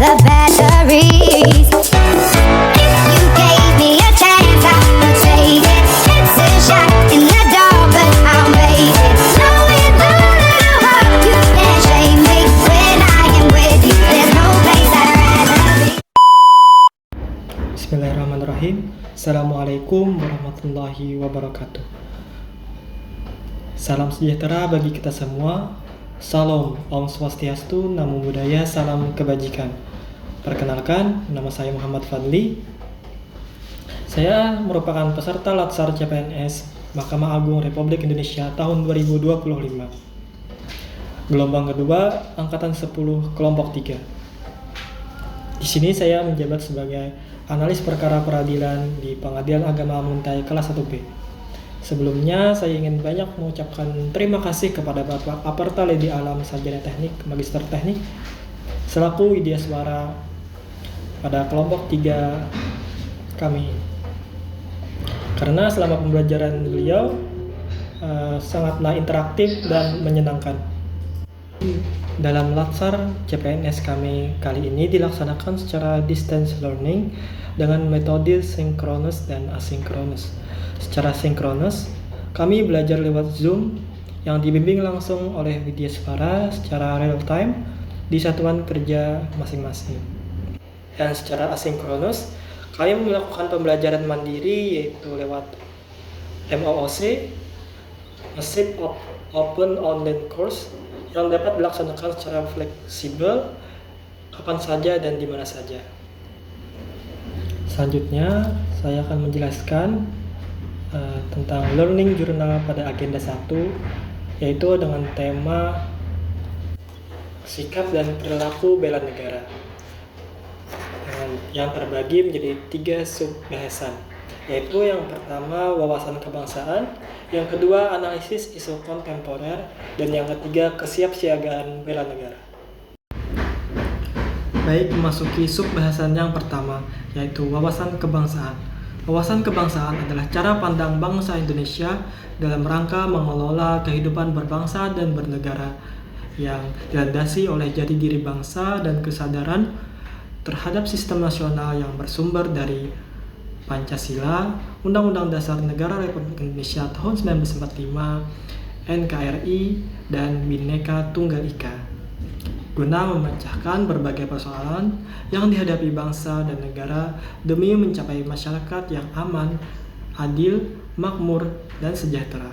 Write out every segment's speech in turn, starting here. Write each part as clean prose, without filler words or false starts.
the batteries. If you gave me a chance, I would take it. It's a shot in the dark, but I'll make it. Knowing the little hope, you can't shame me. When I am with you, there's no place I'd rather be. Bismillahirrahmanirrahim. Assalamualaikum warahmatullahi wabarakatuh. Salam sejahtera bagi kita semua. Salam, Om Swastiastu, Namo Buddhaya, salam kebajikan. Perkenalkan, nama saya Muhammad Fadli. Saya merupakan peserta Latsar CPNS Mahkamah Agung Republik Indonesia tahun 2025. Gelombang kedua, angkatan 10, kelompok 3. Di sini saya menjabat sebagai analis perkara peradilan di Pengadilan Agama Muntai kelas 1B. Sebelumnya, saya ingin banyak mengucapkan terima kasih kepada Bapak Aperta Ledi Alam Sarjana Teknik, Magister Teknik, selaku Widya Suara pada kelompok 3 kami. Karena selama pembelajaran beliau sangatlah interaktif dan menyenangkan. Dalam Latsar CPNS kami kali ini dilaksanakan secara distance learning dengan metode sinkronus dan asinkronus. Secara sinkronus, kami belajar lewat Zoom yang dibimbing langsung oleh Widya Suara secara real time di satuan kerja masing-masing. Dan secara asinkronus, kami melakukan pembelajaran mandiri yaitu lewat MOOC, Massive Open Online Course, yang dapat dilaksanakan secara fleksibel kapan saja dan di mana saja. Selanjutnya, saya akan menjelaskan tentang learning journal pada agenda 1, yaitu dengan tema sikap dan perilaku bela negara, yang terbagi menjadi 3 sub-bahasan, yaitu yang pertama wawasan kebangsaan, yang kedua analisis isu kontemporer, dan yang ketiga kesiapsiagaan bela negara. Baik, memasuki sub-bahasan yang pertama, yaitu wawasan kebangsaan. Wawasan kebangsaan adalah cara pandang bangsa Indonesia dalam rangka mengelola kehidupan berbangsa dan bernegara yang dilandasi oleh jati diri bangsa dan kesadaran terhadap sistem nasional yang bersumber dari Pancasila, Undang-Undang Dasar Negara Republik Indonesia tahun 1945, NKRI, dan Bhinneka Tunggal Ika, guna memecahkan berbagai persoalan yang dihadapi bangsa dan negara demi mencapai masyarakat yang aman, adil, makmur, dan sejahtera.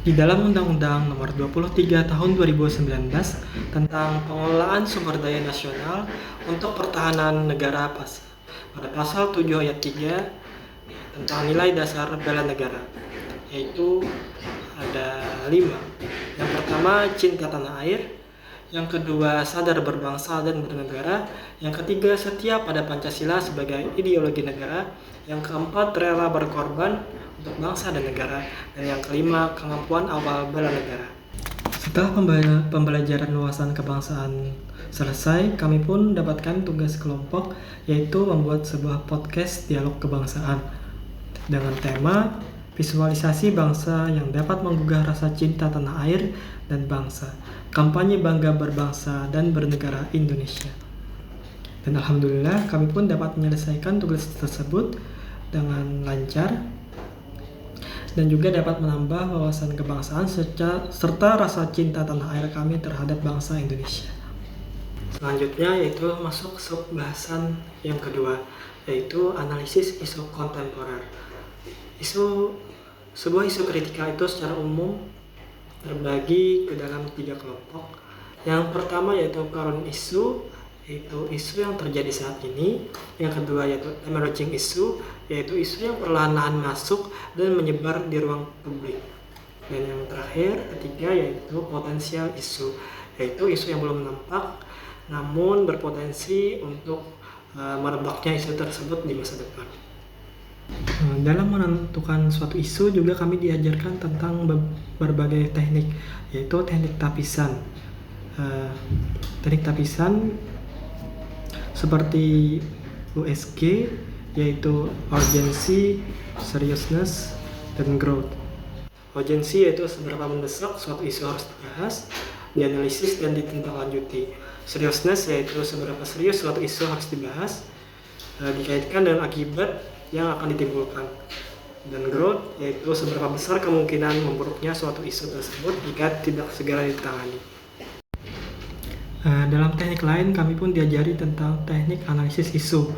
Di dalam Undang-Undang Nomor 23 Tahun 2019 tentang pengelolaan sumber daya nasional untuk pertahanan negara pada pasal 7 ayat 3 tentang nilai dasar bela negara, yaitu ada 5. Yang pertama, cinta tanah air. Yang kedua, sadar berbangsa dan bernegara. Yang ketiga, setia pada Pancasila sebagai ideologi negara. Yang keempat, rela berkorban untuk bangsa dan negara. Dan yang kelima, kemampuan awal bela negara. Setelah pembelajaran wawasan kebangsaan selesai, kami pun mendapatkan tugas kelompok, yaitu membuat sebuah podcast dialog kebangsaan dengan tema visualisasi bangsa yang dapat menggugah rasa cinta tanah air dan bangsa, kampanye bangga berbangsa dan bernegara Indonesia. Dan alhamdulillah kami pun dapat menyelesaikan tugas tersebut dengan lancar dan juga dapat menambah wawasan kebangsaan serta rasa cinta tanah air kami terhadap bangsa Indonesia. Selanjutnya yaitu masuk sub bahasan yang kedua, yaitu analisis isu kontemporer. Sebuah isu kritikal itu secara umum terbagi ke dalam 3 kelompok. Yang pertama yaitu current issue, yaitu isu yang terjadi saat ini. Yang kedua yaitu emerging issue, yaitu isu yang perlahan-lahan masuk dan menyebar di ruang publik. Dan yang terakhir, ketiga, yaitu potensial issue, yaitu isu yang belum nampak namun berpotensi untuk merebaknya isu tersebut di masa depan. Dalam menentukan suatu isu juga kami diajarkan tentang berbagai teknik, yaitu teknik tapisan. Teknik tapisan seperti USG, yaitu urgency, seriousness, dan growth. Urgency yaitu seberapa mendesak suatu isu harus dibahas. dianalisis dan ditindaklanjuti. Seriousness yaitu seberapa serius suatu isu harus dibahas, dikaitkan dengan akibat yang akan ditimbulkan. Dan growth yaitu seberapa besar kemungkinan memburuknya suatu isu tersebut jika tidak segera ditangani. Dalam teknik lain kami pun diajari tentang teknik analisis isu,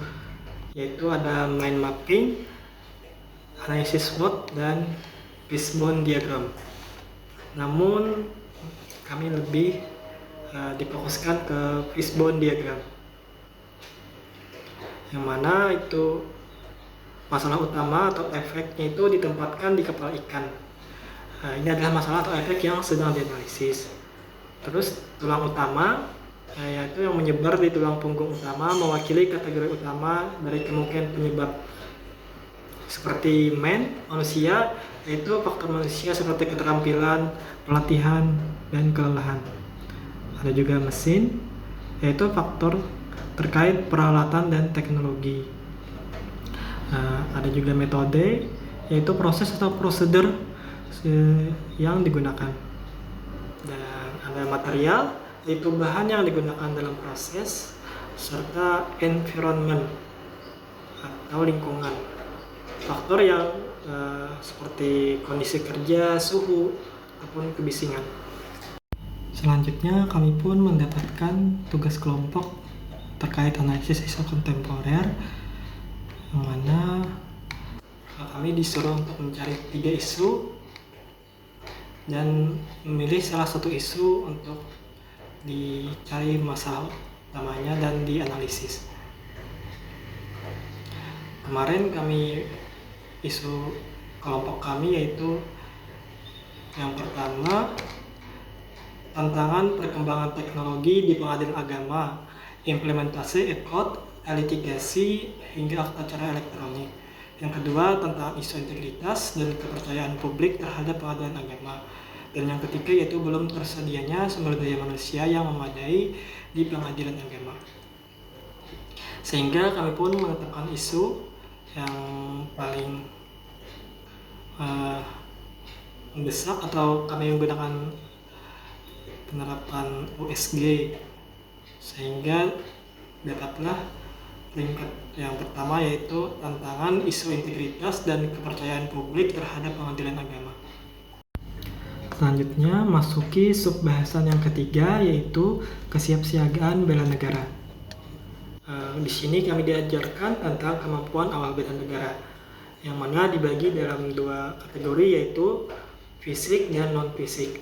yaitu ada mind mapping, analisis SWOT, dan fishbone diagram. Namun kami lebih difokuskan ke fishbone diagram, yang mana itu masalah utama atau efeknya itu ditempatkan di kepala ikan. Ini adalah masalah atau efek yang sedang dianalisis. Terus tulang utama yaitu yang menyebar di tulang punggung utama mewakili kategori utama dari kemungkinan penyebab, seperti manusia, yaitu faktor manusia seperti keterampilan, pelatihan, dan kelelahan. Ada juga mesin, yaitu faktor terkait peralatan dan teknologi. Ada juga metode, yaitu proses atau prosedur yang digunakan. Dan ada material, yaitu bahan yang digunakan dalam proses, serta environment atau lingkungan, faktor yang seperti kondisi kerja, suhu, ataupun kebisingan. Selanjutnya kami pun mendapatkan tugas kelompok terkait analisis isu kontemporer, yang mana kami disuruh untuk mencari 3 isu dan memilih salah satu isu untuk dicari masalah utamanya dan dianalisis. Kemarin isu kelompok kami yaitu yang pertama, tantangan perkembangan teknologi di pengadilan agama, implementasi e-court, litigasi, hingga akta acara elektronik. Yang kedua, tentang isu integritas dan kepercayaan publik terhadap pengadilan agama. Dan yang ketiga yaitu belum tersedianya sumber daya manusia yang memadai di pengadilan agama. Sehingga kami pun menetapkan isu yang paling mendesak, atau kami menggunakan penerapan USG, sehingga dapatlah peringkat yang pertama, yaitu tantangan isu integritas dan kepercayaan publik terhadap pengadilan agama. Selanjutnya masuki subbahasan yang ketiga, yaitu kesiapsiagaan bela negara. Di sini kami diajarkan tentang kemampuan awal bela negara, yang mana dibagi dalam 2 kategori, yaitu fisik dan non-fisik.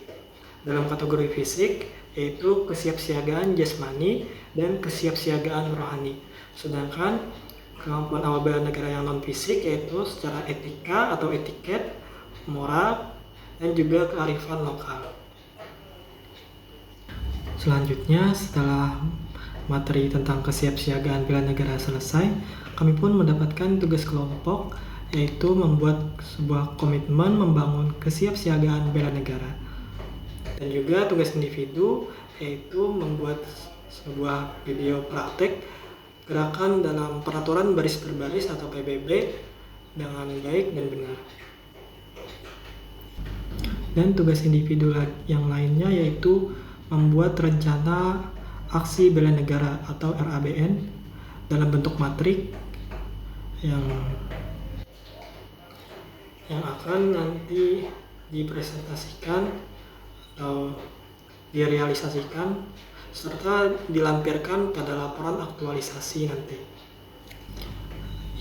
Dalam kategori fisik yaitu kesiapsiagaan jasmani dan kesiapsiagaan rohani. Sedangkan kemampuan awal bela negara yang non-fisik yaitu secara etika atau etiket, moral, dan juga kearifan lokal. Selanjutnya, setelah materi tentang kesiapsiagaan bela negara selesai, kami pun mendapatkan tugas kelompok, yaitu membuat sebuah komitmen membangun kesiapsiagaan bela negara. Dan juga tugas individu, yaitu membuat sebuah video praktek gerakan dalam peraturan baris berbaris atau PBB dengan baik dan benar. Dan tugas individu yang lainnya yaitu membuat rencana aksi bela negara atau RABN dalam bentuk matrik yang akan nanti dipresentasikan atau direalisasikan serta dilampirkan pada laporan aktualisasi nanti.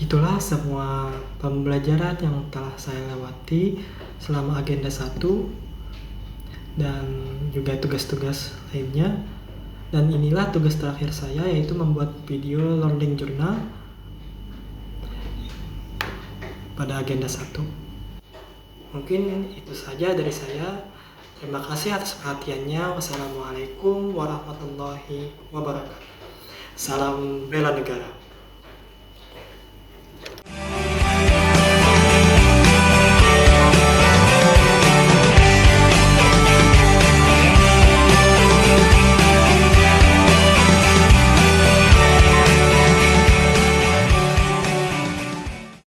Itulah semua pembelajaran yang telah saya lewati selama agenda 1 dan juga tugas-tugas lainnya. Dan inilah tugas terakhir saya, yaitu membuat video learning journal pada agenda 1. Mungkin itu saja dari saya. Terima kasih atas perhatiannya. Wassalamualaikum warahmatullahi wabarakatuh. Salam bela negara.